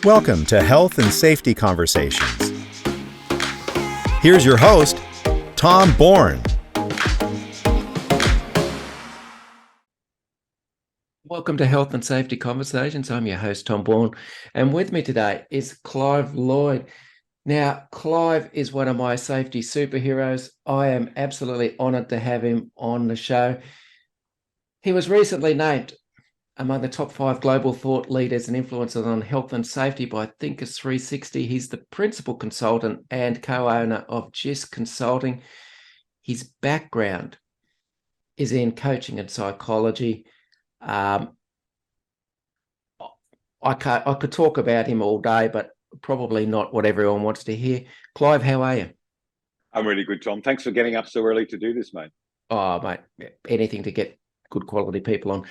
Welcome to Health and Safety Conversations. Here's your host, Tom Bourne. Welcome to Health and Safety Conversations. I'm your host, Tom Bourne, and with me today is Clive Lloyd. Now, Clive is one of my safety superheroes. I am absolutely honoured to have him on the show. He was recently named among the top 5 global thought leaders and influencers on health and safety by Thinkers 360. He's the principal consultant and co-owner of GIST Consulting. His background is in coaching and psychology. I could talk about him all day, but probably not what everyone wants to hear. Clive, how are you? I'm really good, Tom. Thanks for getting up so early to do this, mate. Oh, mate, anything to get good quality people on.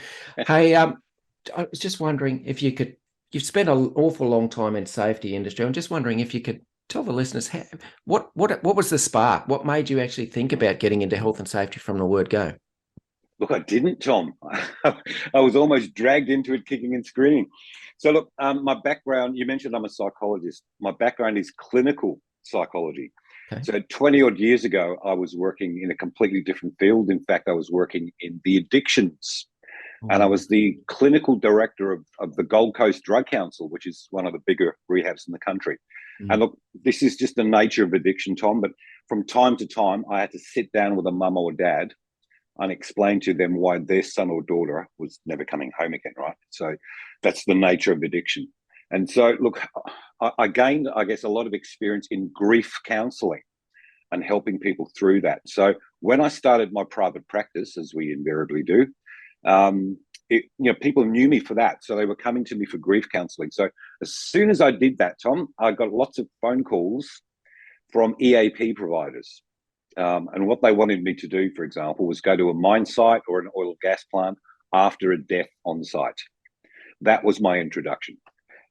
Hey, I was just wondering if you could, you've spent an awful long time in safety industry. I'm just wondering if you could tell the listeners what was the spark? What made you actually think about getting into health and safety from the word go? Look, I didn't, Tom. I was almost dragged into it kicking and screaming. So look, my background, you mentioned I'm a psychologist. My background is clinical psychology. Okay. So 20 odd years ago, I was working in a completely different field. In fact, I was working in the addictions. And I was the clinical director of the Gold Coast Drug Council, which is one of the bigger rehabs in the country. And look, this is just the nature of addiction, Tom. But from time to time, I had to sit down with a mum or dad and explain to them why their son or daughter was never coming home again, right? So that's the nature of addiction. And so, look, I gained, I guess, a lot of experience in grief counselling and helping people through that. So when I started my private practice, as we invariably do, people knew me for that. So they were coming to me for grief counselling. So as soon as I did that, Tom, I got lots of phone calls from EAP providers. And what they wanted me to do, for example, was go to a mine site or an oil and gas plant after a death on site. That was my introduction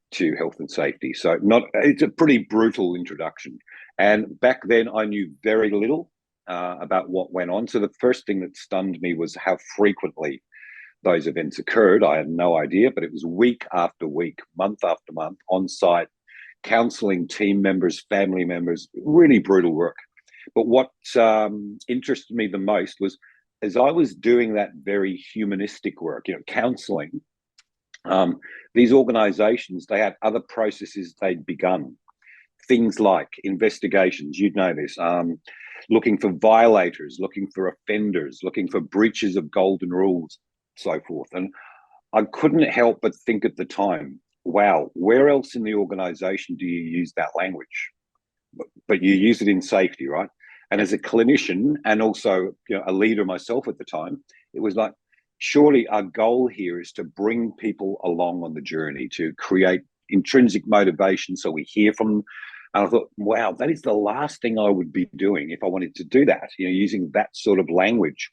to health and safety. So it's a pretty brutal introduction. And back then I knew very little about what went on. So the first thing that stunned me was how frequently those events occurred. I had no idea, but it was week after week, month after month, on site, counseling team members, family members, really brutal work. But what interested me the most was, as I was doing that very humanistic work, counseling, these organizations, they had other processes they'd begun. Things like investigations, you'd know this, looking for violators, looking for offenders, looking for breaches of golden rules, so forth. And I couldn't help but think at the time, wow, where else in the organization do you use that language? But you use it in safety, right? And as a clinician and also a leader myself at the time, it was like, surely our goal here is to bring people along on the journey, to create intrinsic motivation so we hear from them. And I thought, wow, that is the last thing I would be doing if I wanted to do that, using that sort of language.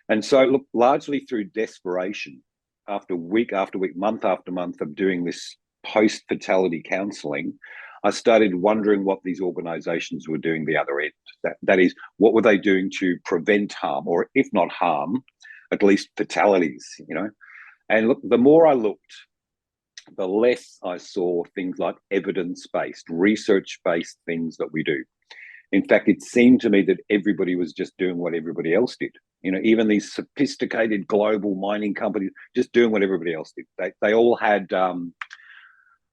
And so, look, largely through desperation, after week, month after month of doing this post-fatality counselling, I started wondering what these organizations were doing the other end. That is, what were they doing to prevent harm, or if not harm, at least fatalities, And look, the more I looked, the less I saw things like evidence-based, research-based things that we do. In fact, it seemed to me that everybody was just doing what everybody else did. Even these sophisticated global mining companies just doing what everybody else did. They all had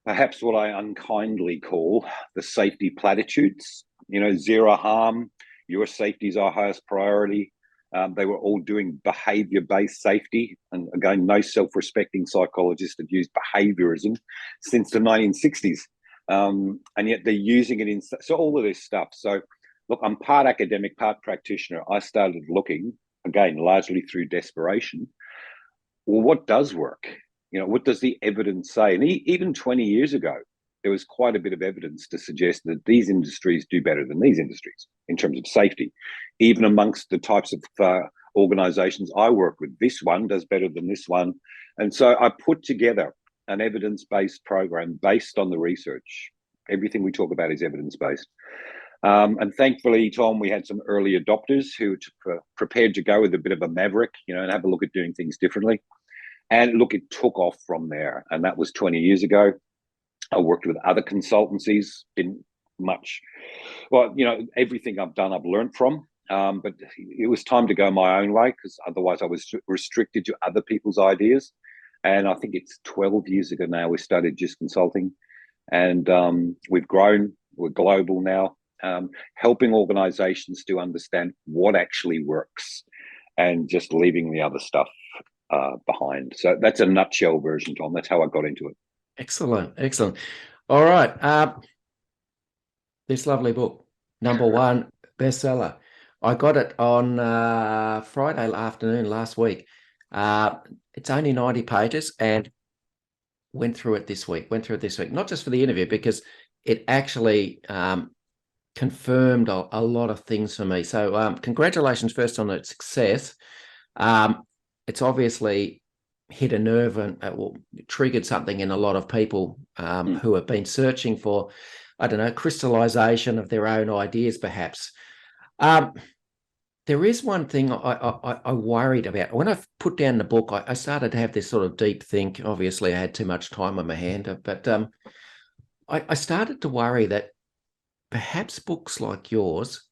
perhaps what I unkindly call the safety platitudes, zero harm, your safety is our highest priority. They were all doing behavior-based safety. And again, no self-respecting psychologist had used behaviourism since the 1960s. And yet they're using it in so all of this stuff. So look, I'm part academic, part practitioner. I started looking, again, largely through desperation. Well, what does work? What does the evidence say? And even 20 years ago, there was quite a bit of evidence to suggest that these industries do better than these industries in terms of safety. Even amongst the types of organizations I work with, this one does better than this one. And so I put together an evidence-based program based on the research. Everything we talk about is evidence-based. And thankfully, Tom, we had some early adopters who were prepared to go with a bit of a maverick, and have a look at doing things differently. And look, it took off from there. And that was 20 years ago. I worked with other consultancies, didn't much. Well, everything I've done, I've learned from. But it was time to go my own way, because otherwise I was restricted to other people's ideas. And I think it's 12 years ago now we started Just Consulting, and we've grown. We're global now, helping organizations to understand what actually works and just leaving the other stuff behind. So that's a nutshell version, Tom. That's how I got into it. Excellent, excellent. All right. This lovely book, #1 bestseller. I got it on Friday afternoon last week. It's only 90 pages, and went through it this week. Not just for the interview, because it actually confirmed a lot of things for me. So congratulations first on its success. It's obviously hit a nerve and triggered something in a lot of people who have been searching for, I don't know, crystallization of their own ideas, perhaps. There is one thing I worried about. When I put down the book, I started to have this sort of deep think. Obviously, I had too much time on my hand, but I started to worry that perhaps books like yours,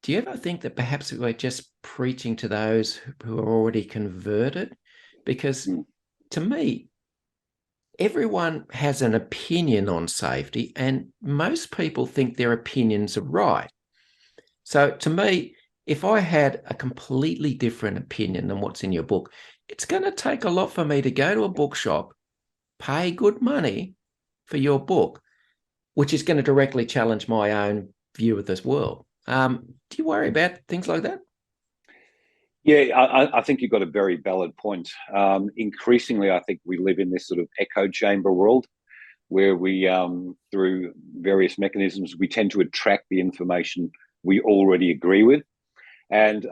do you ever think that perhaps we're just preaching to those who are already converted? Because to me, everyone has an opinion on safety, and most people think their opinions are right. So to me, if I had a completely different opinion than what's in your book, it's going to take a lot for me to go to a bookshop, pay good money for your book, which is going to directly challenge my own view of this world. Do you worry about things like that? Yeah, I think you've got a very valid point. Increasingly, I think we live in this sort of echo chamber world where we, through various mechanisms, we tend to attract the information we already agree with. And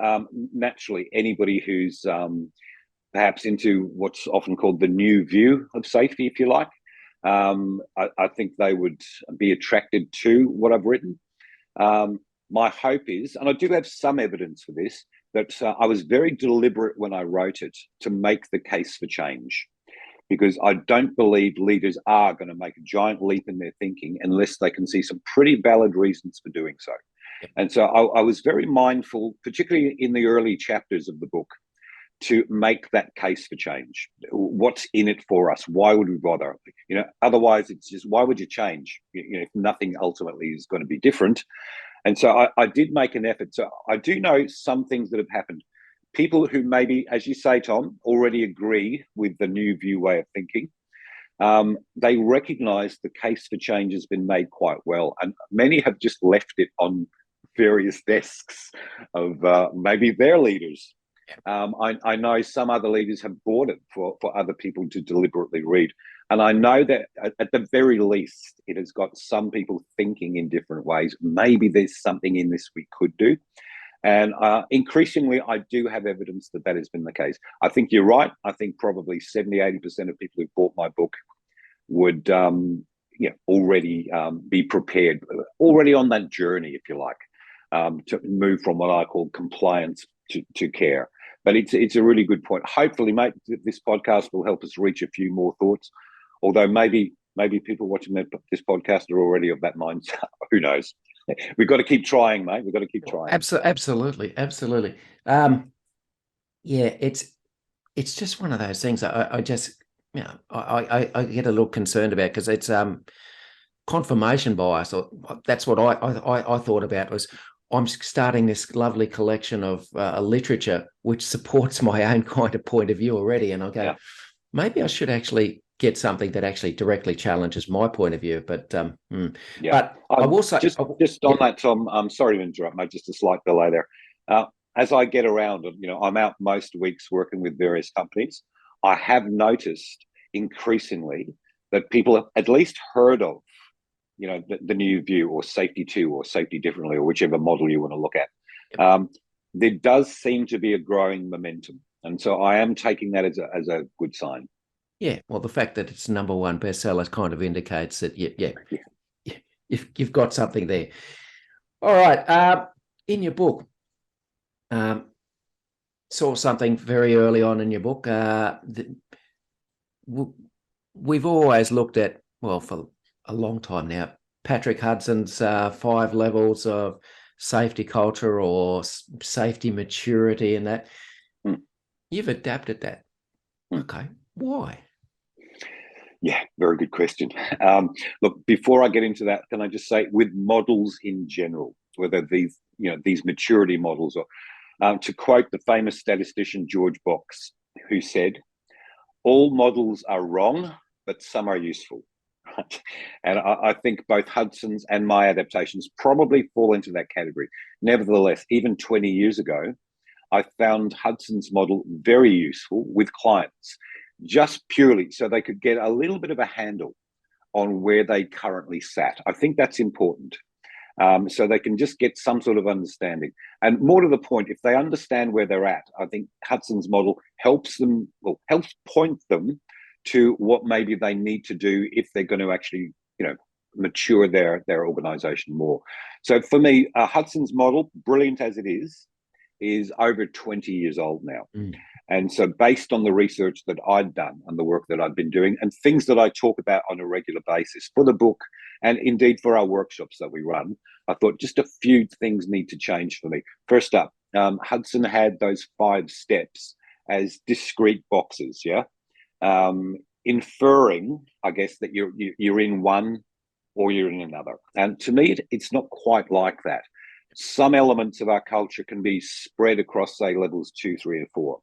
naturally, anybody who's perhaps into what's often called the new view of safety, if you like, I think they would be attracted to what I've written. My hope is, and I do have some evidence for this, that I was very deliberate when I wrote it to make the case for change, because I don't believe leaders are going to make a giant leap in their thinking unless they can see some pretty valid reasons for doing so. And so I was very mindful, particularly in the early chapters of the book, to make that case for change. What's in it for us? Why would we bother? Otherwise it's just, why would you change? If nothing ultimately is going to be different. And so I did make an effort. So I do know some things that have happened. People who maybe, as you say, Tom, already agree with the new view way of thinking, they recognize the case for change has been made quite well. And many have just left it on various desks of maybe their leaders. I know some other leaders have bought it for other people to deliberately read. And I know that at the very least, it has got some people thinking in different ways. Maybe there's something in this we could do. And increasingly, I do have evidence that that has been the case. I think you're right. I think probably 70, 80% of people who bought my book would already be prepared, already on that journey, if you like, to move from what I call compliance to care. But it's a really good point. Hopefully, mate, this podcast will help us reach a few more thoughts. Although maybe people watching this podcast are already of that mindset. Who knows? We've got to keep trying, mate. We've got to keep trying. Absolutely. Yeah, it's just one of those things. I just, I get a little concerned about, because it's confirmation bias. Or that's what I thought about was, I'm starting this lovely collection of literature which supports my own kind of point of view already, and I go, maybe I should actually get something that actually directly challenges my point of view. But but I will say, just on that, Tom. I'm sorry to interrupt, mate. Just a slight delay there. As I get around, I'm out most weeks working with various companies. I have noticed increasingly that people have at least heard of, the new view, or safety 2, or safety differently, or whichever model you want to look at. There does seem to be a growing momentum, and so I am taking that as a good sign. Yeah, well, the fact that it's #1 bestseller kind of indicates that you've got something there. All right, in your book, saw something very early on in your book. We've always looked at well, for a long time now, Patrick Hudson's 5 levels of safety culture or safety maturity and that. You've adapted that. Okay. Why? Yeah, very good question. Look, before I get into that, can I just say, with models in general, whether these maturity models, or to quote the famous statistician George Box, who said, "All models are wrong, but some are useful." Right? And I think both Hudson's and my adaptations probably fall into that category. Nevertheless, even 20 years ago, I found Hudson's model very useful with clients, just purely so they could get a little bit of a handle on where they currently sat. I think that's important. So they can just get some sort of understanding. And more to the point, if they understand where they're at, I think Hudson's model helps point them to what maybe they need to do if they're going to actually, mature their organization more. So for me, Hudson's model, brilliant as it is over 20 years old now. And so based on the research that I'd done and the work that I'd been doing and things that I talk about on a regular basis for the book and indeed for our workshops that we run, I thought just a few things need to change for me. First up, Hudson had those 5 steps as discrete boxes, inferring, I guess, that you're in one or you're in another. And to me, it's not quite like that. Some elements of our culture can be spread across, say, levels 2, 3, and 4.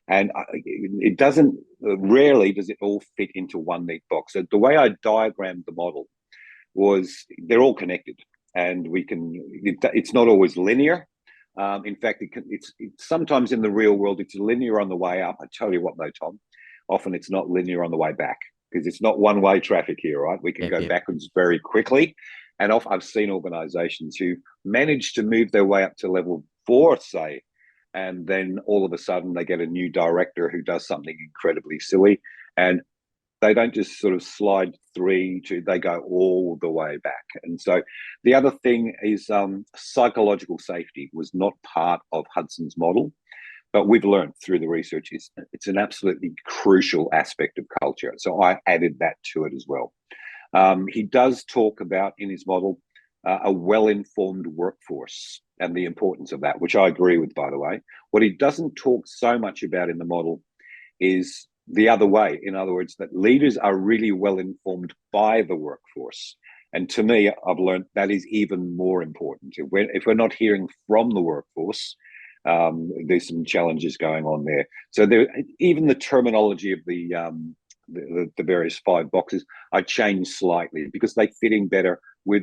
And it doesn't, rarely does it all fit into one neat box. So the way I diagrammed the model was they're all connected, and it's not always linear. In fact, it's sometimes in the real world, it's linear on the way up. I tell you what though, Tom, often it's not linear on the way back because it's not one-way traffic here, right? We can go backwards very quickly. And I've seen organizations who managed to move their way up to level 4, say, and then all of a sudden they get a new director who does something incredibly silly, and they don't just sort of slide 3 to, they go all the way back. And so the other thing is psychological safety was not part of Hudson's model, but we've learned through the research it's an absolutely crucial aspect of culture. So I added that to it as well. He does talk about in his model a well-informed workforce and the importance of that, which I agree with, by the way. What he doesn't talk so much about in the model is the other way. In other words, that leaders are really well informed by the workforce. And to me, I've learned that is even more important. If we're not hearing from the workforce, there's some challenges going on there. So even the terminology of the various 5 boxes, I changed slightly because they fit in better with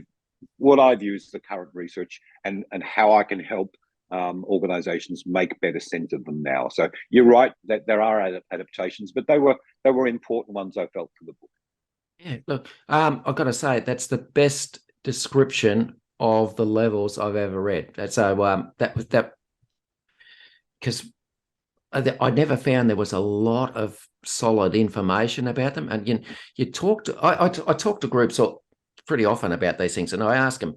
what I view as the current research and how I can help organizations make better sense of them now. So you're right that there are adaptations, but they were important ones, I felt, for the book. Yeah, look, I've got to say that's the best description of the levels I've ever read. So that was that, because I never found there was a lot of solid information about them. And you talk to I talk to groups pretty often about these things, and I ask them,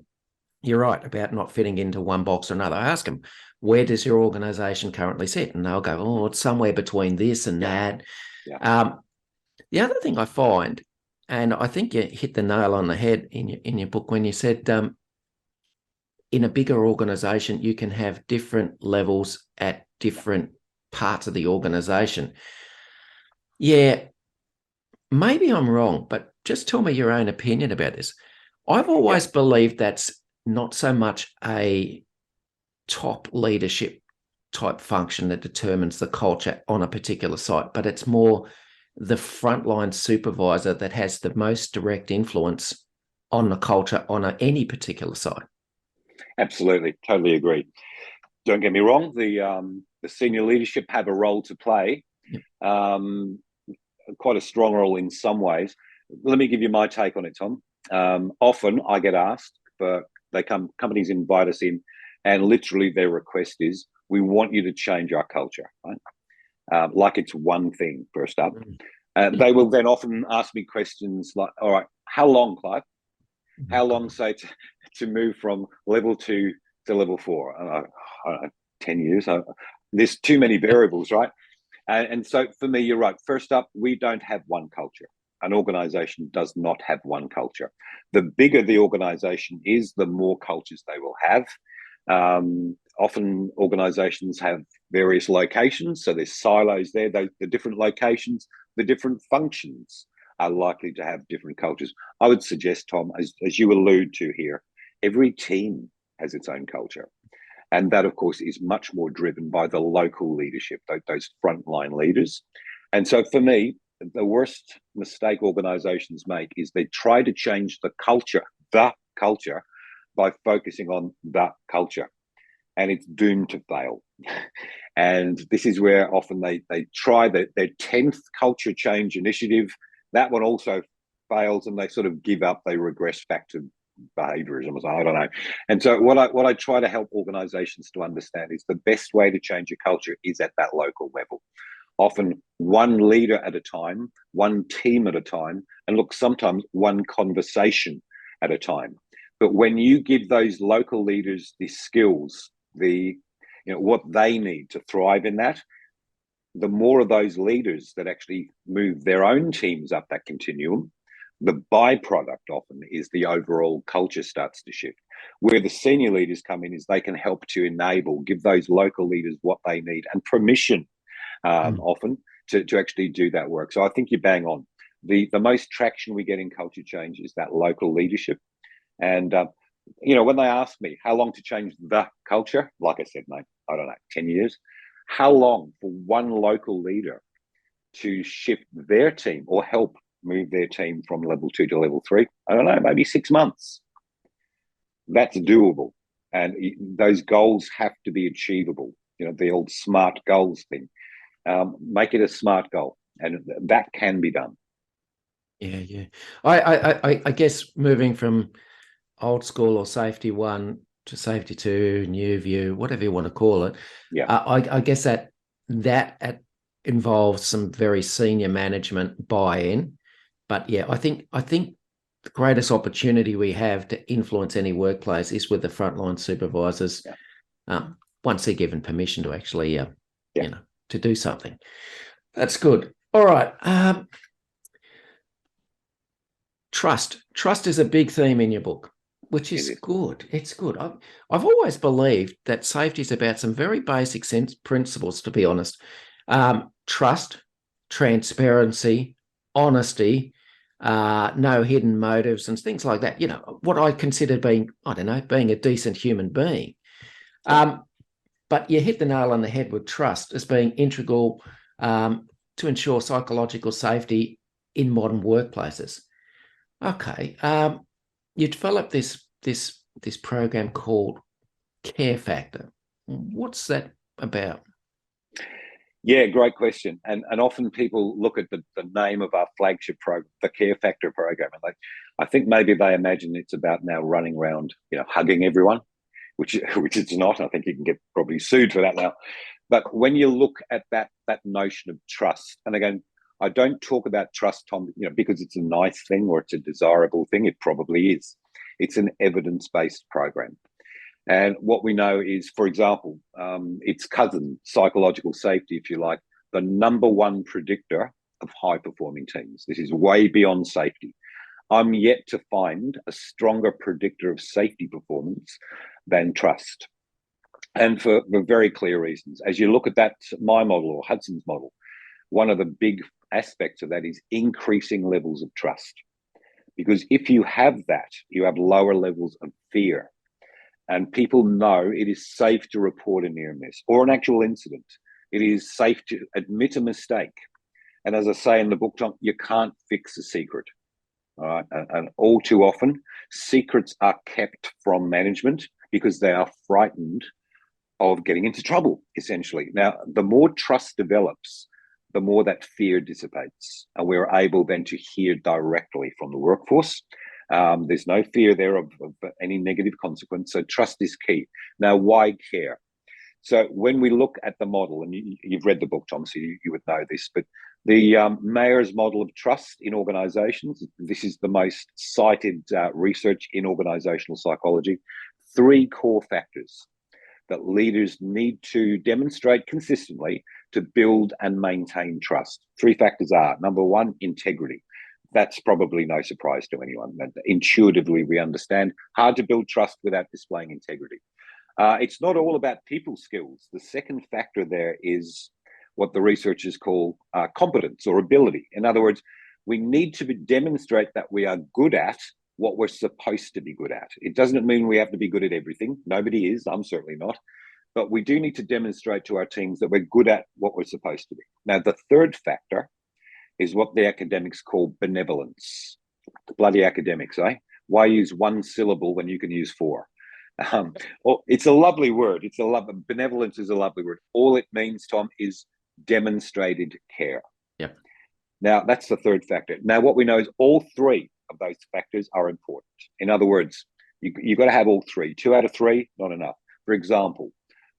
you're right about not fitting into one box or another. I ask them, where does your organization currently sit? And they'll go, oh, it's somewhere between this and that. The other thing I find, and I think you hit the nail on the head in your book when you said in a bigger organization, you can have different levels at different parts of the organization. Yeah, maybe I'm wrong, but just tell me your own opinion about this. I've always believed that's not so much a top leadership type function that determines the culture on a particular site, but it's more the frontline supervisor that has the most direct influence on the culture on any particular site. Absolutely, totally agree. Don't get me wrong, the senior leadership have a role to play, quite a strong role in some ways. Let me give you my take on it, Tom. Often I get asked, companies invite us in, and literally their request is, we want you to change our culture, right? Like it's one thing, first up. They will then often ask me questions like, all right, how long, Clive? How long, say, to move from level 2 to level 4? I don't know, 10 years. There's too many variables, right? And so for me, you're right. First up, we don't have one culture. an organization does not have one culture. The bigger the organization is, the more cultures they will have. Often organizations have various locations, so there's silos there. The different locations, the different functions are likely to have different cultures. I would suggest, Tom, as you allude to here, every team has its own culture. And that, of course, is much more driven by the local leadership, those frontline leaders. And so for me, the worst mistake organizations make is they try to change the culture, by focusing on the culture. And it's doomed to fail. And this is where often they try their 10th culture change initiative. That one also fails, and they sort of give up. They regress back to behaviourism, or I don't know. And so what I try to help organizations to understand is the best way to change a culture is at that local level. Often one leader at a time, one team at a time, and look, sometimes one conversation at a time. But when you give those local leaders the skills, what they need to thrive in that, the more of those leaders that actually move their own teams up that continuum, the byproduct often is the overall culture starts to shift. Where the senior leaders come in is they can help to enable, give those local leaders what they need and permission often to actually do that work. So I think you're bang on. The most traction we get in culture change is that local leadership. And, when they ask me how long to change the culture, like I said, mate, I don't know, 10 years. How long for one local leader to shift their team or help move their team from level 2 to level 3? I don't know, maybe 6 months. That's doable. And those goals have to be achievable. The old SMART goals thing. Make it a SMART goal, and that can be done. Yeah. I guess moving from old school or safety 1 to safety 2, new view, whatever you want to call it. Yeah. I guess that involves some very senior management buy-in. But yeah, I think the greatest opportunity we have to influence any workplace is with the frontline supervisors. Yeah. Once they're given permission to actually, to do something. That's good. All right. Trust is a big theme in your book, which is good. It's good. I've always believed that safety is about some very basic principles, to be honest. Trust, transparency, honesty, no hidden motives and things like that. What I consider being a decent human being. But you hit the nail on the head with trust as being integral to ensure psychological safety in modern workplaces. Okay. You developed this program called Care Factor. What's that about? Yeah, great question. And often people look at the name of our flagship program, the Care Factor program, and I think maybe they imagine it's about now running around, hugging everyone, which it's not. I think you can get probably sued for that now. But when you look at that notion of trust, and again, I don't talk about trust, Tom, because it's a nice thing or it's a desirable thing. It probably is. It's an evidence-based program. And what we know is, for example, its cousin, psychological safety, if you like, the number one predictor of high-performing teams. This is way beyond safety. I'm yet to find a stronger predictor of safety performance than trust. And for very clear reasons. As you look at that, my model or Hudson's model, one of the big aspects of that is increasing levels of trust. Because if you have that, you have lower levels of fear. And people know it is safe to report a near miss or an actual incident. It is safe to admit a mistake. And as I say in the book, Tom, you can't fix a secret. All right. And all too often, secrets are kept from management because they are frightened of getting into trouble, essentially. Now, the more trust develops, the more that fear dissipates. And we're able then to hear directly from the workforce. There's no fear there of any negative consequence. So trust is key. Now, why care? So when we look at the model, and you've read the book, Tom, so you would know this, but the Mayer's model of trust in organizations, this is the most cited research in organizational psychology. 3 core factors that leaders need to demonstrate consistently to build and maintain trust. 3 factors are, number 1, integrity. That's probably no surprise to anyone. That intuitively, we understand hard to build trust without displaying integrity. It's not all about people skills. The second factor there is what the researchers call competence or ability. In other words, we need to demonstrate that we are good at what we're supposed to be good at. It doesn't mean we have to be good at everything. Nobody is. I'm certainly not. But we do need to demonstrate to our teams that we're good at what we're supposed to be. Now, the third factor is what the academics call benevolence. Bloody academics, eh? Why use one syllable when you can use four? Well, it's a lovely word. Benevolence is a lovely word. All it means, Tom, is demonstrated care. Yep. Now, that's the third factor. Now, what we know is all three of those factors are important. In other words, you've got to have all three. 2 out of 3, not enough. For example,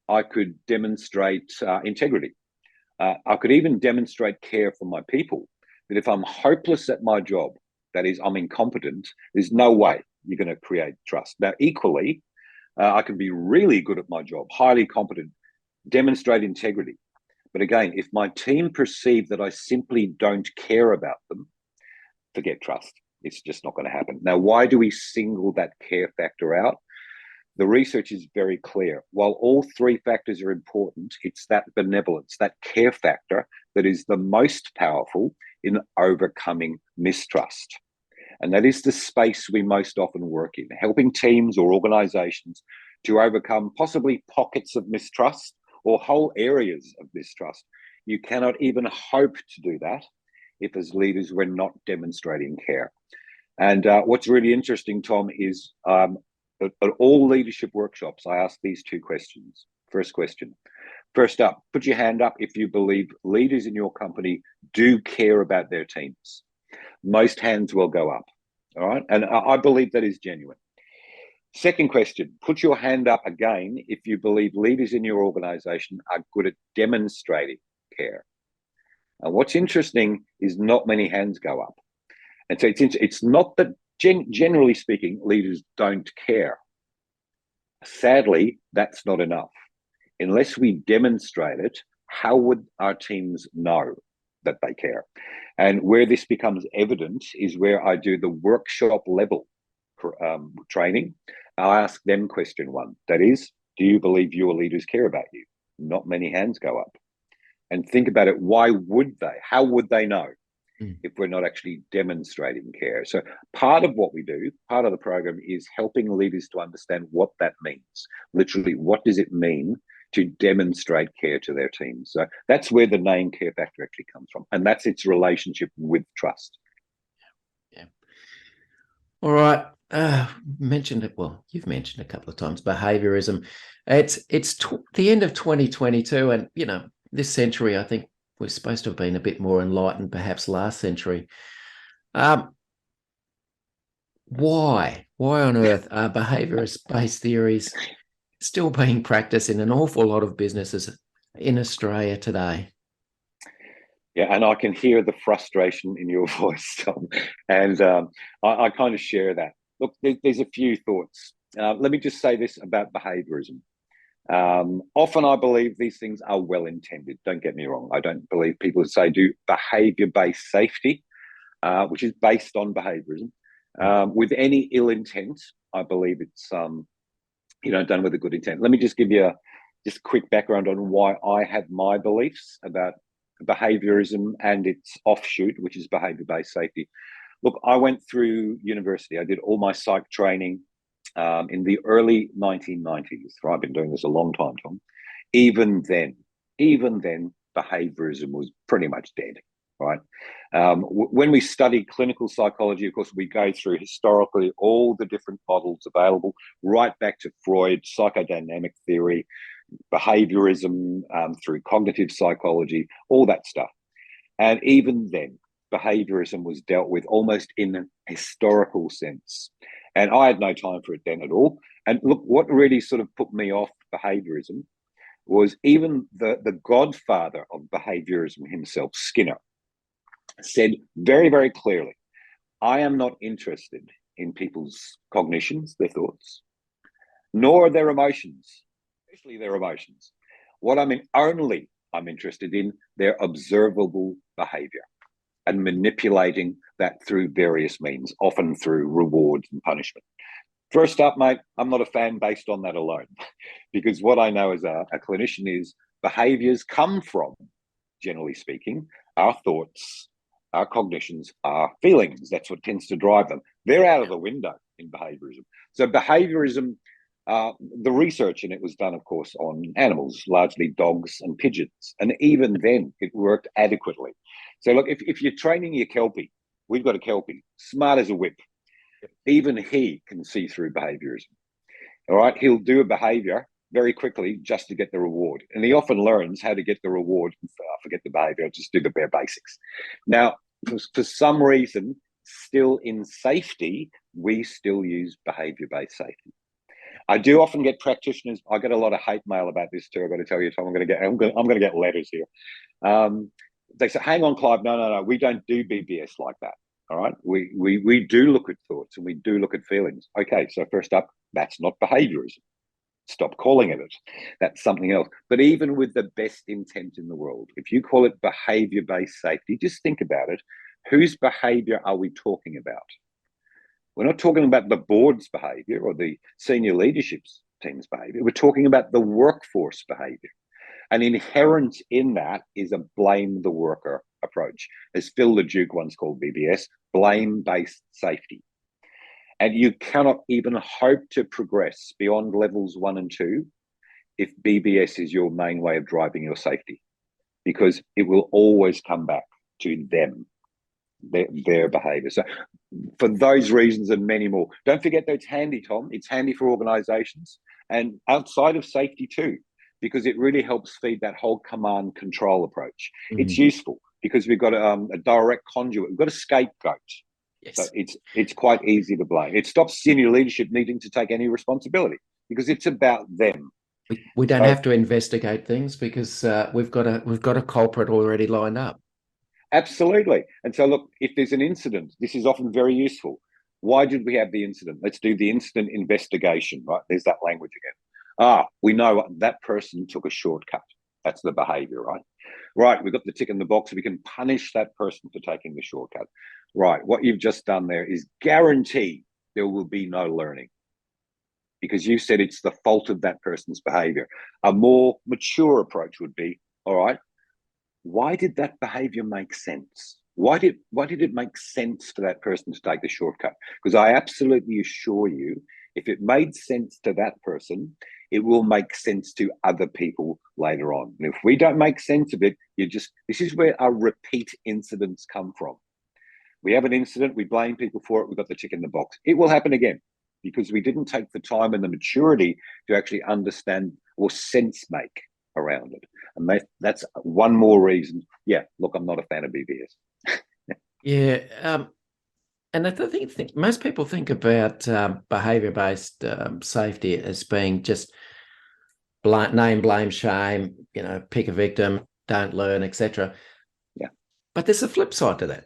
I could demonstrate integrity. I could even demonstrate care for my people. But if I'm hopeless at my job, that is, I'm incompetent, there's no way you're going to create trust. Now, equally, I can be really good at my job, highly competent, demonstrate integrity. But again, if my team perceive that I simply don't care about them, forget trust. It's just not going to happen. Now, why do we single that care factor out? The research is very clear. While all three factors are important, it's that benevolence, that care factor, that is the most powerful in overcoming mistrust. And that is the space we most often work in, helping teams or organizations to overcome possibly pockets of mistrust or whole areas of mistrust. You cannot even hope to do that if, as leaders, we're not demonstrating care. And what's really interesting, Tom, is at all leadership workshops, I ask these 2 questions. First question. First up, put your hand up if you believe leaders in your company do care about their teams. Most hands will go up, all right? And I believe that is genuine. Second question, put your hand up again if you believe leaders in your organization are good at demonstrating care. And what's interesting is not many hands go up. And so it's not that, generally speaking, leaders don't care. Sadly, that's not enough. Unless we demonstrate it, how would our teams know that they care? And where this becomes evident is where I do the workshop level training. I'll ask them question 1. That is, do you believe your leaders care about you? Not many hands go up. And think about it. Why would they? How would they know if we're not actually demonstrating care? So part of what we do, part of the program, is helping leaders to understand what that means. Literally, what does it mean to demonstrate care to their teams? So that's where the name care factor actually comes from. And that's its relationship with trust. Yeah. All right. Mentioned it. Well, you've mentioned a couple of times behaviourism. It's the end of 2022, and this century, I think we're supposed to have been a bit more enlightened, perhaps last century. Why on earth are behaviourist-based theories still being practiced in an awful lot of businesses in Australia today? Yeah, and I can hear the frustration in your voice, Tom, and I kind of share that. Look, there's a few thoughts. Let me just say this about behaviourism. Often I believe these things are well intended. Don't get me wrong. I don't believe people say do behaviour-based safety, which is based on behaviourism, with any ill intent. I believe it's done with a good intent. Let me just give you a quick background on why I have my beliefs about behaviourism and its offshoot, which is behaviour-based safety. Look, I went through university. I did all my psych training in the early 1990s. Right? I've been doing this a long time, Tom. Even then, behaviourism was pretty much dead, right? When we study clinical psychology, of course, we go through historically all the different models available, right back to Freud, psychodynamic theory, behaviourism, through cognitive psychology, all that stuff. And even then, behaviourism was dealt with almost in a historical sense. And I had no time for it then at all. And look, what really sort of put me off behaviourism was even the godfather of behaviourism himself, Skinner, said very, very clearly, I am not interested in people's cognitions, their thoughts, nor their emotions, especially their emotions. What I'm interested in their observable behaviour and manipulating that through various means, often through rewards and punishment. First up, mate, I'm not a fan based on that alone, because what I know as a clinician is behaviours come from, generally speaking, our thoughts, our cognitions, our feelings. That's what tends to drive them. They're out of the window in behaviourism. So behaviourism, the research in it was done, of course, on animals, largely dogs and pigeons. And even then, it worked adequately. So look, if you're training your Kelpie, we've got a Kelpie, smart as a whip. Even he can see through behaviourism. All right, he'll do a behaviour very quickly just to get the reward. And he often learns how to get the reward. Forget the behaviour, just do the bare basics. Now, for some reason, still in safety, we still use behaviour-based safety. I do often get practitioners. I get a lot of hate mail about this too. I've got to tell you, Tom, I'm going to get letters here. They say, "Hang on, Clive. No. We don't do BBS like that. All right. We do look at thoughts and we do look at feelings. Okay. So first up, that's not behaviourism. Stop calling it. That's something else. But even with the best intent in the world, if you call it behaviour-based safety, just think about it. Whose behaviour are we talking about? We're not talking about the board's behaviour or the senior leadership team's behaviour. We're talking about the workforce behaviour. And inherent in that is a blame the worker approach. As Phil the Duke once called BBS, blame-based safety. And you cannot even hope to progress beyond levels 1 and 2 if BBS is your main way of driving your safety, because it will always come back to them, their behaviour. So for those reasons and many more, don't forget that it's handy, Tom. It's handy for organisations and outside of safety too, because it really helps feed that whole command control approach. It's useful because we've got a direct conduit. We've got a scapegoat. Yes. So it's quite easy to blame. It stops senior leadership needing to take any responsibility because it's about them. We don't have to investigate things because we've got a culprit already lined up. Absolutely. And so look, if there's an incident, this is often very useful. Why did we have the incident? Let's do the incident investigation, right? There's that language again. We know that person took a shortcut. That's the behavior, right? Right, we've got the tick in the box. We can punish that person for taking the shortcut. Right, what you've just done there is guarantee there will be no learning because you said it's the fault of that person's behavior. A more mature approach would be, all right, why did that behavior make sense? Why did it make sense for that person to take the shortcut? Because I absolutely assure you, if it made sense to that person, it will make sense to other people later on. And if we don't make sense of it, this is where our repeat incidents come from. We have an incident, we blame people for it, we've got the tick in the box. It will happen again because we didn't take the time and the maturity to actually understand or sense make around it. And that's one more reason. Yeah, look, I'm not a fan of BBS. Yeah. And I think most people think about behavior-based safety as being just name, blame, shame, pick a victim, don't learn, etc. Yeah. But there's a flip side to that.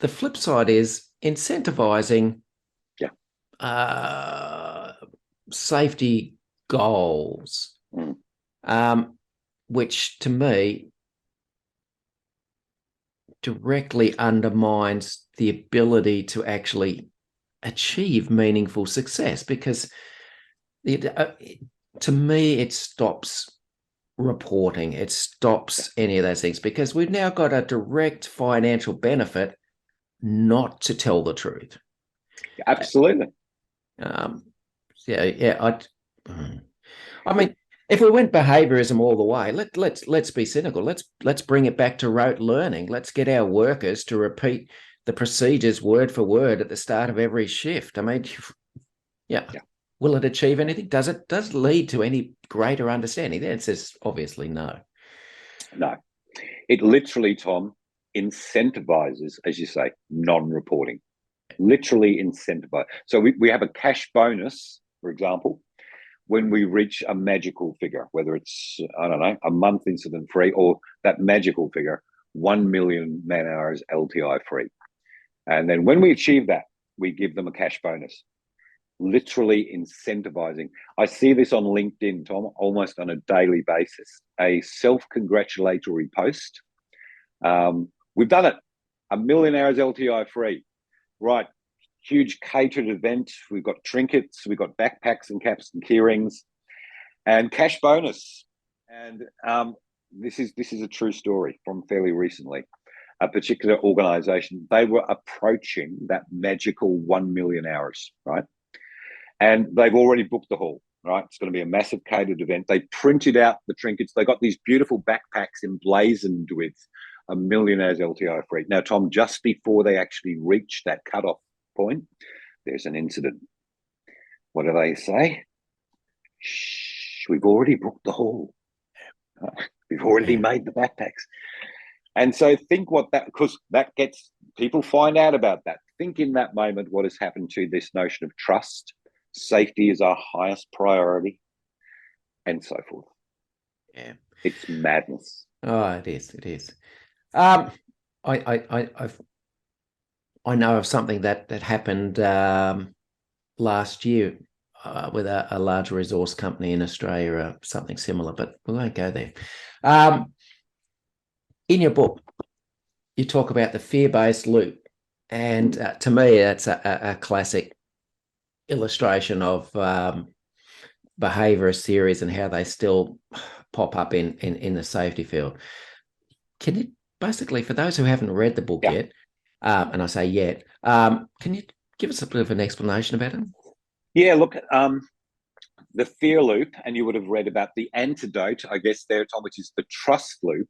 The flip side is incentivizing safety goals, which to me directly undermines the ability to actually achieve meaningful success because to me it stops reporting, it stops any of those things because we've now got a direct financial benefit not to tell the truth. Absolutely. I mean, if we went behaviorism all the way, let's be cynical. Let's bring it back to rote learning. Let's get our workers to repeat the procedures word for word at the start of every shift. I mean, yeah. Will it achieve anything? Does it lead to any greater understanding? The answer is obviously no. No. It literally, Tom, incentivizes, as you say, non-reporting. Literally incentivize. So we have a cash bonus, for example, when we reach a magical figure, whether it's, I don't know, a month incident free or that magical figure, 1 million man hours LTI free. And then when we achieve that, we give them a cash bonus. Literally incentivizing. I see this on LinkedIn, Tom, almost on a daily basis, a self-congratulatory post. We've done it. 1 million hours LTI free. Right. Huge catered event. We've got trinkets, we've got backpacks and caps and keyrings, and cash bonus. And this is a true story from fairly recently. A particular organization, they were approaching that magical 1 million hours, right? And they've already booked the hall, right? It's going to be a massive catered event. They printed out the trinkets. They got these beautiful backpacks emblazoned with 1 million hours LTI free. Now, Tom, just before they actually reach that cutoff point, there's an incident. What do they say? Shh, we've already booked the hall. We've already made the backpacks. And so think what that, because that gets, people find out about that. Think in that moment what has happened to this notion of trust. Safety is our highest priority, and so forth. Yeah. It's madness. Oh, it is. It is. I know of something that happened last year with a large resource company in Australia, or something similar, but we won't go there. In your book, you talk about the fear-based loop, and to me, that's a classic illustration of behaviorist theories and how they still pop up in the safety field. Can you basically, for those who haven't read the book yet, and I say yet, can you give us a bit of an explanation about it? Yeah, look, the fear loop, and you would have read about the antidote, I guess, there, Tom, which is the trust loop.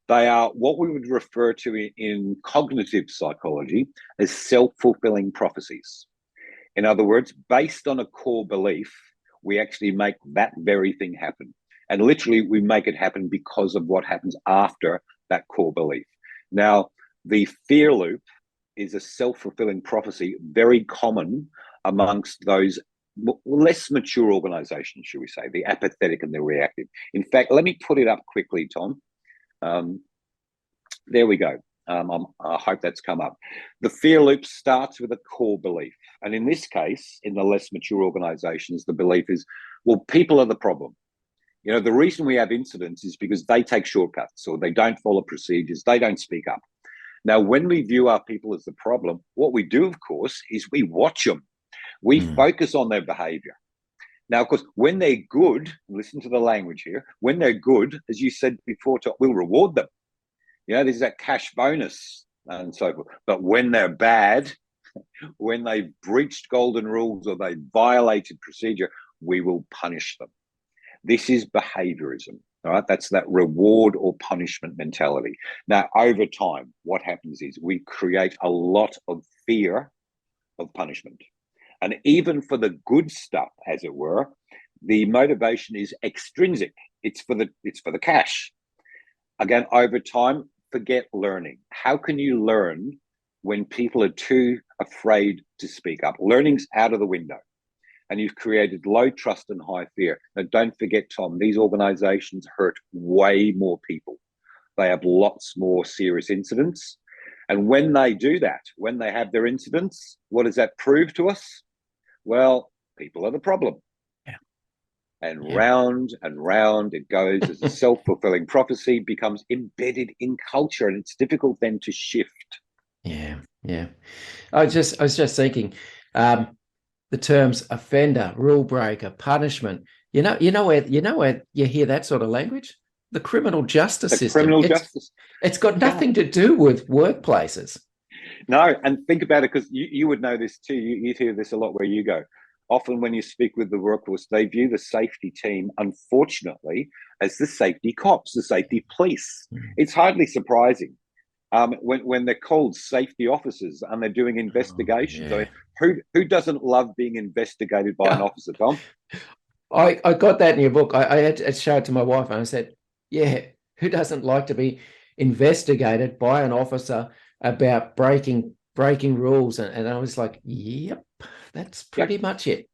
They are what we would refer to in cognitive psychology as self-fulfilling prophecies. In other words, based on a core belief, we actually make that very thing happen. And literally, we make it happen because of what happens after that core belief. Now, the fear loop is a self-fulfilling prophecy, very common amongst those less mature organizations, should we say, the apathetic and the reactive. In fact, let me put it up quickly, Tom. There we go. I hope that's come up. The fear loop starts with a core belief. And in this case, in the less mature organizations, the belief is, well, people are the problem. You know, the reason we have incidents is because they take shortcuts, or they don't follow procedures, they don't speak up. Now, when we view our people as the problem, what we do, of course, is we watch them. We focus on their behavior. Now, of course, when they're good, listen to the language here, when they're good, as you said before, we'll reward them. You know, there's that cash bonus and so forth. But when they're bad, when they've breached golden rules or they violated procedure, we will punish them. This is behaviourism, all right? That's that reward or punishment mentality. Now, over time, what happens is we create a lot of fear of punishment. And even for the good stuff, as it were, the motivation is extrinsic. It's for the cash. Again, over time, forget learning. How can you learn when people are too afraid to speak up? Learning's out of the window. And you've created low trust and high fear. Now, don't forget, Tom, these organizations hurt way more people. They have lots more serious incidents. And when they do that, when they have their incidents, what does that prove to us? Well, people are the problem. Yeah. And round it goes as a self-fulfilling prophecy becomes embedded in culture, and it's difficult then to shift. Yeah. I was just thinking, the terms offender, rule breaker, punishment. You know where you hear that sort of language? The criminal justice system. It's got nothing to do with workplaces. No, and think about it, because you would know this too. You hear this a lot where you go. Often when you speak with the workforce, they view the safety team, unfortunately, as the safety cops, the safety police. It's hardly surprising when they're called safety officers and they're doing investigations. I mean, who doesn't love being investigated by an officer, Tom? I got that in your book. I had to show it to my wife, and I said, yeah, who doesn't like to be investigated by an officer about breaking rules? And I was like, yep, that's pretty much it.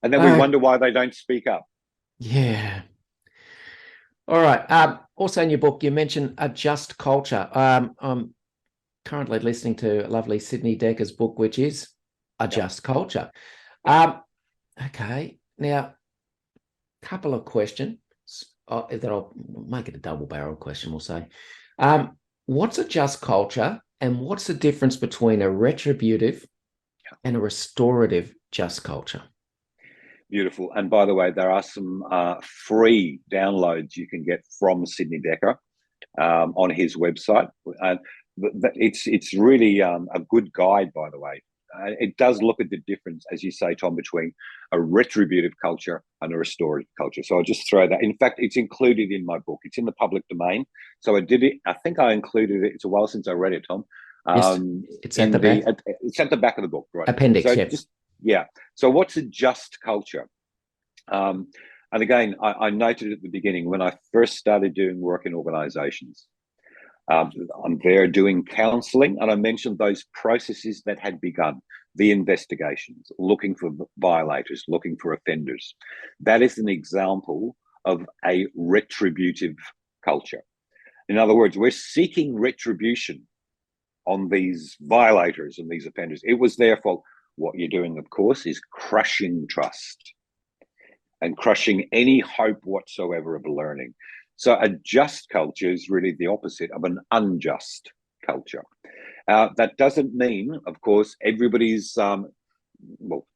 And then we wonder why they don't speak up. Yeah. All right. Also in your book, you mentioned a just culture. I'm currently listening to lovely Sydney Decker's book, which is A Just Culture. Okay. Now, couple of questions that I'll make it a double barrel question, we'll say. What's a just culture, and what's the difference between a retributive and a restorative just culture? Beautiful. And by the way, there are some free downloads you can get from Sydney Decker on his website. And it's really a good guide, by the way. It does look at the difference, as you say, Tom, between a retributive culture and a restorative culture. So I'll just throw that. In fact, it's included in my book. It's in the public domain. So I did it. I think I included it. It's a while since I read it, Tom. Yes, it's at the back. It's at the back of the book, right? Appendix, So yep. yeah. So what's a just culture? And again, I noted at the beginning when I first started doing work in organizations, I'm there doing counseling, and I mentioned those processes that had begun, the investigations, looking for violators, looking for offenders. That is an example of a retributive culture. In other words, we're seeking retribution on these violators and these offenders. It was their fault. What you're doing, of course, is crushing trust and crushing any hope whatsoever of learning. So a just culture is really the opposite of an unjust culture. That doesn't mean, of course, everybody's,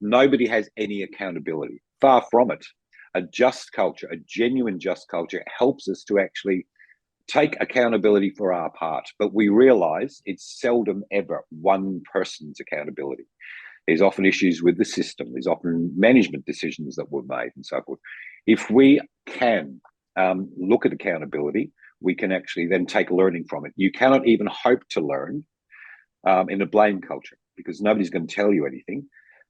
nobody has any accountability. Far from it. A just culture, a genuine just culture, helps us to actually take accountability for our part. But we realize it's seldom ever one person's accountability. There's often issues with the system. There's often management decisions that were made and so forth. If we can look at accountability, we can actually then take learning from it. You cannot even hope to learn in a blame culture because nobody's going to tell you anything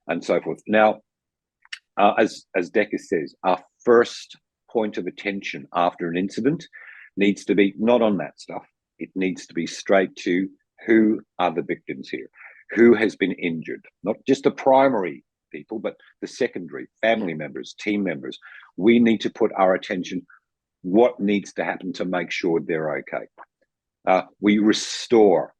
and so forth. Now, as Decker says, our first point of attention after an incident needs to be not on that stuff. It needs to be straight to who are the victims here, who has been injured, not just the primary people, but the secondary, family members, team members. We need to put our attention, what needs to happen to make sure they're okay. We restore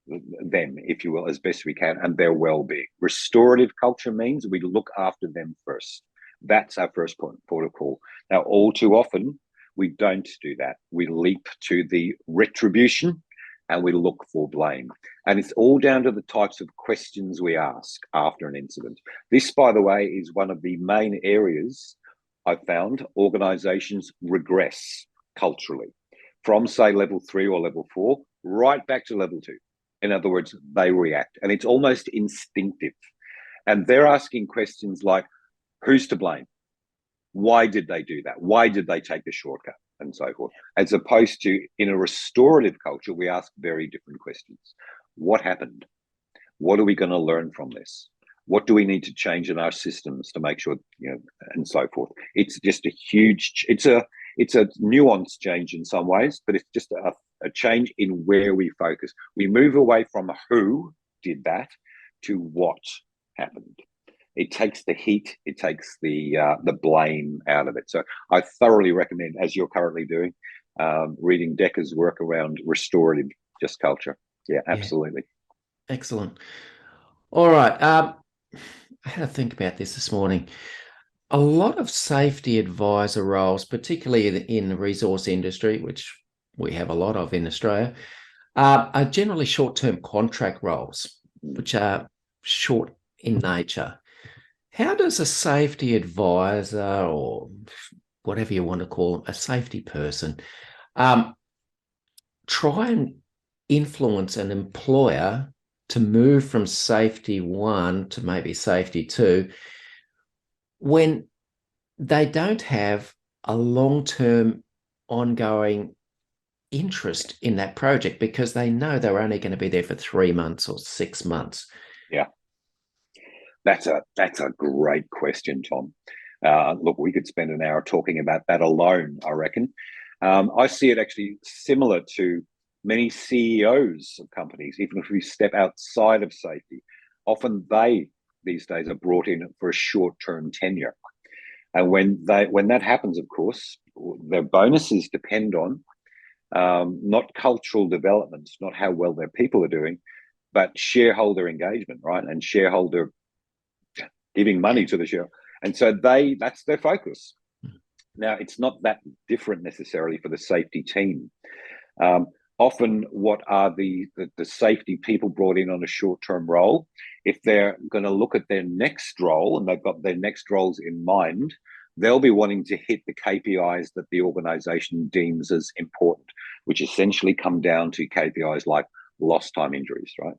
them, if you will, as best we can, and their well-being. Restorative culture means we look after them first. That's our first port of call. Now, all too often, we don't do that. We leap to the retribution and we look for blame. And it's all down to the types of questions we ask after an incident. This, by the way, is one of the main areas I've found organizations regress culturally from, say, level 3 or level 4, right back to level 2. In other words, they react, and it's almost instinctive. And they're asking questions like, who's to blame? Why did they do that? Why did they take the shortcut? And so forth. As opposed to in a restorative culture, we ask very different questions. What happened? What are we going to learn from this? What do we need to change in our systems to make sure, and so forth? It's just a huge, it's a nuanced change in some ways, but it's just a change in where we focus. We move away from who did that to what happened. It takes the heat, it takes the blame out of it. So I thoroughly recommend, as you're currently doing, reading Decker's work around restorative just culture. Yeah, absolutely. Yeah. Excellent. All right. I had to think about this morning. A lot of safety advisor roles, particularly in the resource industry, which we have a lot of in Australia, are generally short-term contract roles, which are short in nature. How does a safety advisor, or whatever you want to call them, a safety person, try and influence an employer to move from safety 1 to maybe safety 2 when they don't have a long-term ongoing interest in that project because they know they're only going to be there for 3 months or 6 months? Yeah. That's a great question, Tom. Look, we could spend an hour talking about that alone, I reckon. I see it actually similar to many CEOs of companies, even if we step outside of safety. Often they, these days, are brought in for a short-term tenure. And when that happens, of course, their bonuses depend on not cultural development, not how well their people are doing, but shareholder engagement, right? And shareholder giving money to the share. And so that's their focus. Now, it's not that different necessarily for the safety team. often what are the safety people brought in on a short-term role, if they're going to look at their next role and they've got their next roles in mind, they'll be wanting to hit the KPIs that the organization deems as important, which essentially come down to KPIs like lost time injuries, right?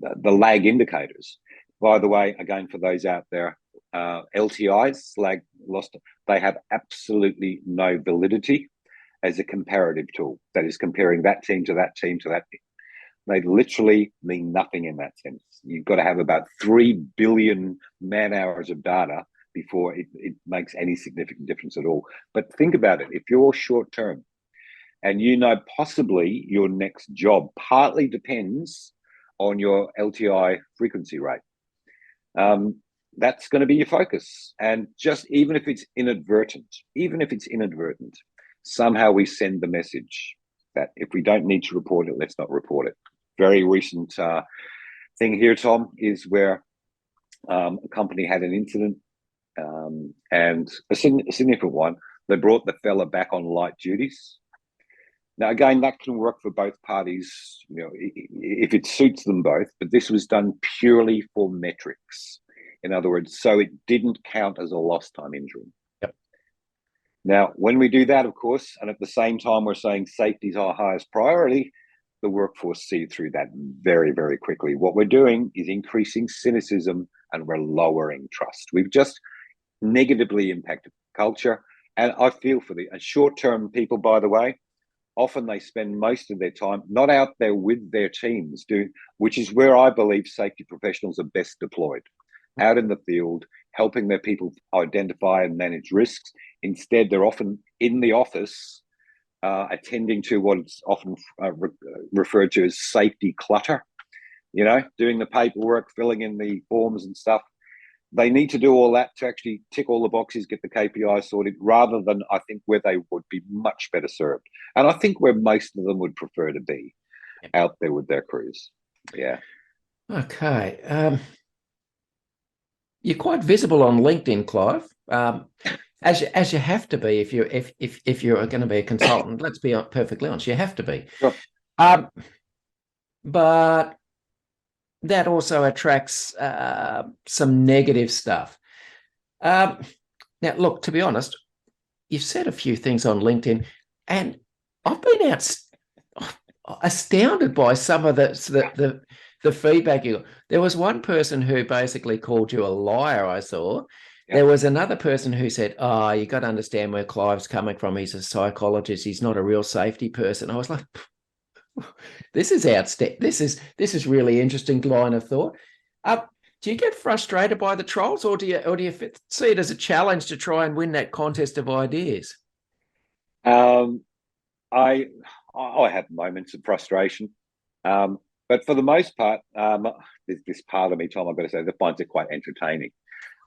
The lag indicators. By the way, again, for those out there, LTIs, lag lost, they have absolutely no validity as a comparative tool. That is comparing that team to that team to that team. They literally mean nothing in that sense. You've got to have about 3 billion man hours of data before it makes any significant difference at all. But think about it. If you're short term and you know possibly your next job partly depends on your LTI frequency rate, that's going to be your focus. And just even if it's inadvertent, somehow we send the message that if we don't need to report it, let's not report it. Very recent thing here, Tom, is where a company had an incident and a significant one. They brought the fella back on light duties. Now, again, that can work for both parties, you know, if it suits them both, but this was done purely for metrics. In other words, so it didn't count as a lost time injury. Yep. Now, when we do that, of course, and at the same time we're saying safety is our highest priority, the workforce see through that very, very quickly. What we're doing is increasing cynicism and we're lowering trust. We've just negatively impacted culture. And I feel for the short-term people, by the way, often they spend most of their time not out there with their teams, which is where I believe safety professionals are best deployed, out in the field, helping their people identify and manage risks. Instead, they're often in the office attending to what's often referred to as safety clutter, you know, doing the paperwork, filling in the forms and stuff. They need to do all that to actually tick all the boxes, get the KPIs sorted, rather than, I think, where they would be much better served. And I think where most of them would prefer to be, out there with their crews. Yeah. Okay. You're quite visible on LinkedIn, Clive, as you have to be if you're going to be a consultant. Let's be perfectly honest, you have to be. Sure. But that also attracts some negative stuff. Now, look, to be honest, you've said a few things on LinkedIn, and I've been astounded by some of the feedback you got. There was one person who basically called you a liar, I saw. Yeah. There was another person who said, oh, you got to understand where Clive's coming from. He's a psychologist. He's not a real safety person. I was like, this is outstanding. This is really interesting line of thought. Do you get frustrated by the trolls, or do you see it as a challenge to try and win that contest of ideas? I have moments of frustration, but for the most part, there's this part of me, Tom, I've got to say, that finds it quite entertaining.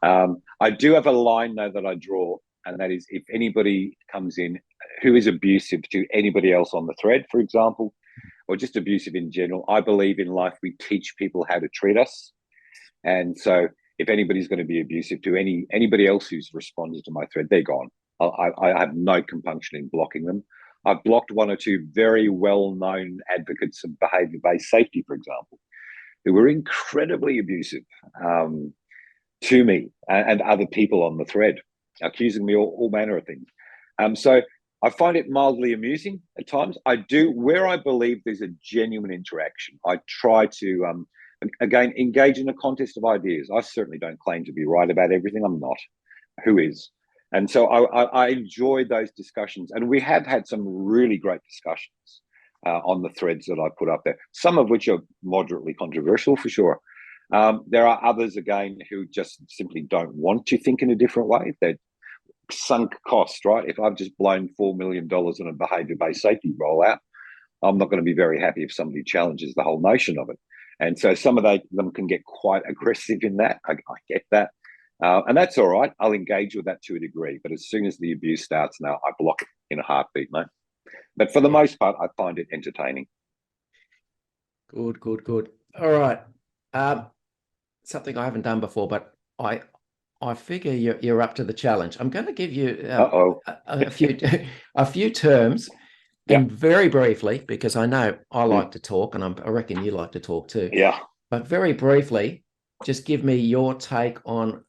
I do have a line though that I draw, and that is if anybody comes in who is abusive to anybody else on the thread, for example, or just abusive in general, I believe in life we teach people how to treat us. And so if anybody's going to be abusive to anybody else who's responded to my thread, they're gone. I have no compunction in blocking them. I've blocked one or two very well-known advocates of behaviour-based safety, for example, who were incredibly abusive to me and other people on the thread, accusing me all manner of things. So I find it mildly amusing at times. I do, where I believe there's a genuine interaction, I try to, again, engage in a contest of ideas. I certainly don't claim to be right about everything. I'm not. Who is? And so I enjoy those discussions. And we have had some really great discussions on the threads that I put up there, some of which are moderately controversial for sure. There are others, again, who just simply don't want to think in a different way. They're sunk cost, right? If I've just blown $4 million on a behaviour-based safety rollout, I'm not going to be very happy if somebody challenges the whole notion of it. And so some of them can get quite aggressive in that. I get that. And that's all right. I'll engage with that to a degree. But as soon as the abuse starts now, I block it in a heartbeat, mate. But for the most part, I find it entertaining. Good. All right. Something I haven't done before, but I figure you're up to the challenge. I'm going to give you a few terms And very briefly, because I know I Mm. like to talk, and I reckon you like to talk too. Yeah. But very briefly, just give me your take on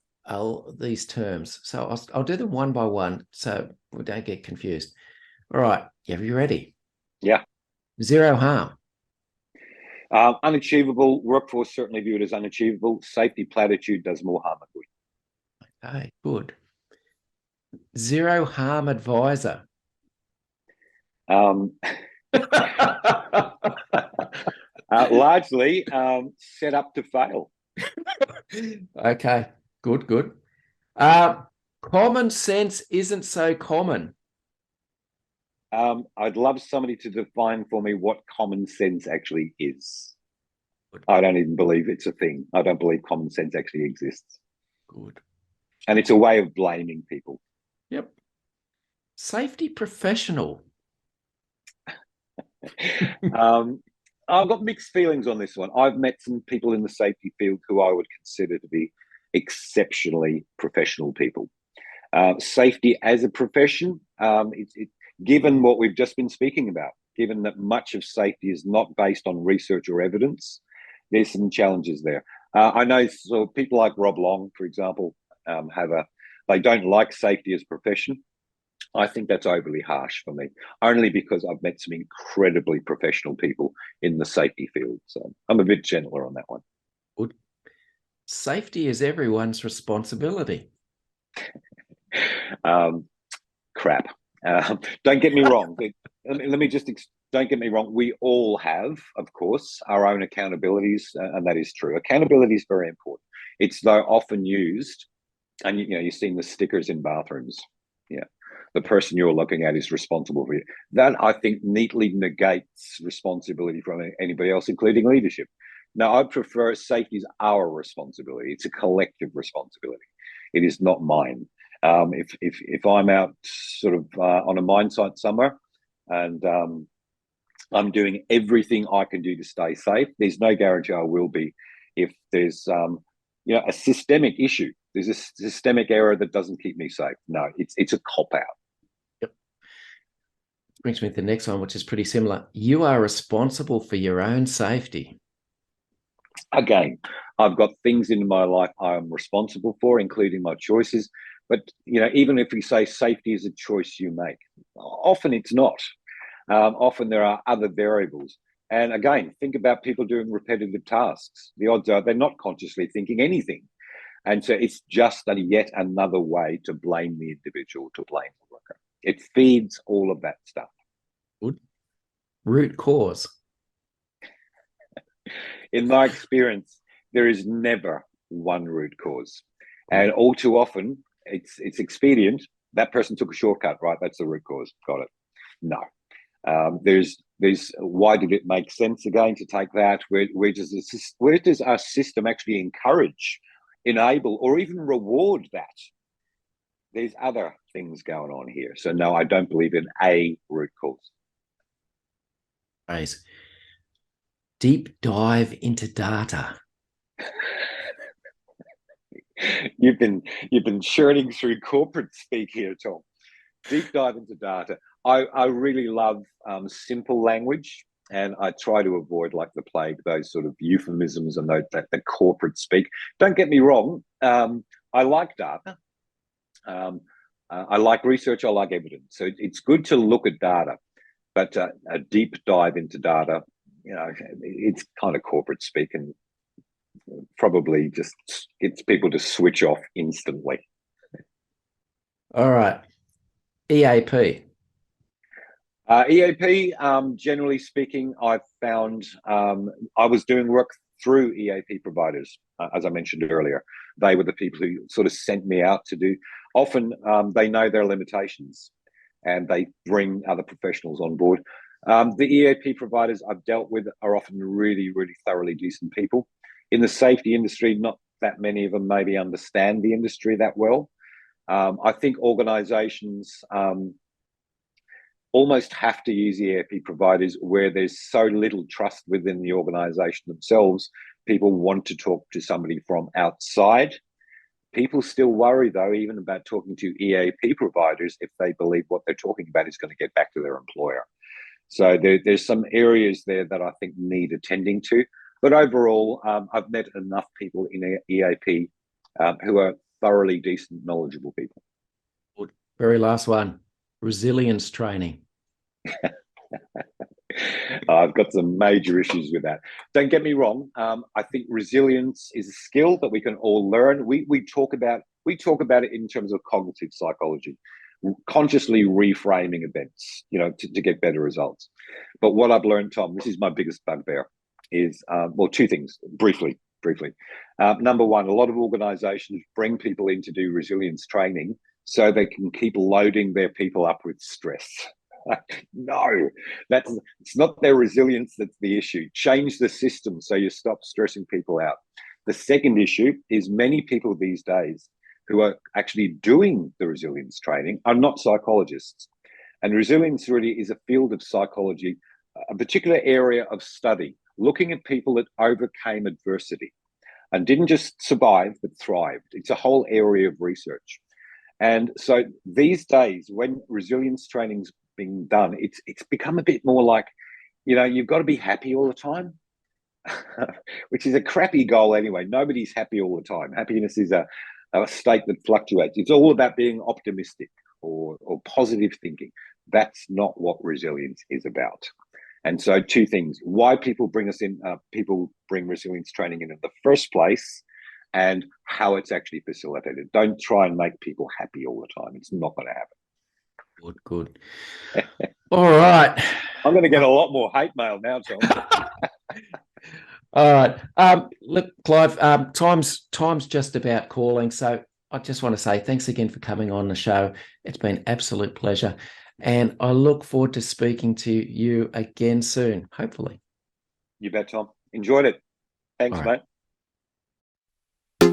these terms. So I'll do them one by one so we don't get confused. All right. Are you ready? Yeah. Zero harm. Unachievable. Workforce certainly viewed as unachievable. Safety platitude does more harm than good. Okay, good. Zero harm advisor. Largely set up to fail. Okay, good. Common sense isn't so common. I'd love somebody to define for me what common sense actually is. I don't even believe it's a thing. I don't believe common sense actually exists. Good. And it's a way of blaming people. Yep. Safety professional. I've got mixed feelings on this one. I've met some people in the safety field who I would consider to be exceptionally professional people. Safety as a profession, given what we've just been speaking about, given that much of safety is not based on research or evidence, there's some challenges there. I know people like Rob Long, for example, they don't like safety as a profession. I think that's overly harsh for me, only because I've met some incredibly professional people in the safety field. So I'm a bit gentler on that one. Good. Safety is everyone's responsibility. Crap. Don't get me wrong. Let me just don't get me wrong. We all have, of course, our own accountabilities, and that is true. Accountability is very important. It's though often used, and you've seen the stickers in bathrooms. Yeah, the person you're looking at is responsible for you. That, I think, neatly negates responsibility from anybody else, including leadership. Now, I prefer safety is our responsibility. It's a collective responsibility. It is not mine. If I'm out sort of on a mine site somewhere and I'm doing everything I can do to stay safe, there's no guarantee I will be if there's a systemic issue. There's a systemic error that doesn't keep me safe. No, it's a cop-out. Yep. Brings me to the next one, which is pretty similar. You are responsible for your own safety. Again, I've got things in my life I'm responsible for, including my choices. But, even if we say safety is a choice you make, often it's not. Often there are other variables. And again, think about people doing repetitive tasks. The odds are they're not consciously thinking anything. And so it's just yet another way to blame the individual, to blame the worker. It feeds all of that stuff. Good. Root cause. In my experience, there is never one root cause. And all too often, it's expedient. That person took a shortcut, right? That's the root cause. Got it. No. There's why did it make sense again to take that? Where does our system actually encourage, enable, or even reward that? There's other things going on here. So no, I don't believe in a root cause. Nice. Deep dive into data. You've been churning through corporate speak here, Tom. Deep dive into data. I really love simple language, and I try to avoid, like the plague, those sort of euphemisms and that the corporate speak. Don't get me wrong. I like data. I like research. I like evidence. So it's good to look at data, but a deep dive into data, it's kind of corporate speak, and probably just gets people to switch off instantly. All right. EAP. EAP, generally speaking, I've found I was doing work through EAP providers, as I mentioned earlier. They were the people who sort of sent me out to do. Often they know their limitations and they bring other professionals on board. The EAP providers I've dealt with are often really, really thoroughly decent people. In the safety industry, not that many of them maybe understand the industry that well. I think organizations almost have to use EAP providers where there's so little trust within the organization themselves. People want to talk to somebody from outside. People still worry, though, even about talking to EAP providers if they believe what they're talking about is going to get back to their employer. So there's some areas there that I think need attending to. But overall, I've met enough people in EAP who are thoroughly decent, knowledgeable people. Good. Very last one, resilience training. I've got some major issues with that. Don't get me wrong. I think resilience is a skill that we can all learn. We talk about it in terms of cognitive psychology, consciously reframing events, to get better results. But what I've learned, Tom, this is my biggest bugbear, is two things briefly. Number one, a lot of organizations bring people in to do resilience training so they can keep loading their people up with stress. No, it's not their resilience that's the issue. Change the system so you stop stressing people out. The second issue is many people these days who are actually doing the resilience training are not psychologists. And resilience really is a field of psychology, a particular area of study, looking at people that overcame adversity and didn't just survive, but thrived. It's a whole area of research. And so these days, when resilience training's being done, it's become a bit more like, you've got to be happy all the time, which is a crappy goal anyway. Nobody's happy all the time. Happiness is a state that fluctuates. It's all about being optimistic or positive thinking. That's not what resilience is about. And so two things: why people bring resilience training in the first place, and how it's actually facilitated. Don't try and make people happy all the time. It's not going to happen. Good. All right. I'm going to get a lot more hate mail now, Tom. All right. Look, Clive, time's just about calling. So I just want to say thanks again for coming on the show. It's been an absolute pleasure. And I look forward to speaking to you again soon, hopefully. You bet, Tom. Enjoyed it. Thanks, mate.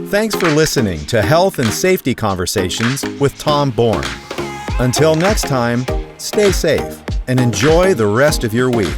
Thanks for listening to Health and Safety Conversations with Tom Bourne. Until next time, stay safe and enjoy the rest of your week.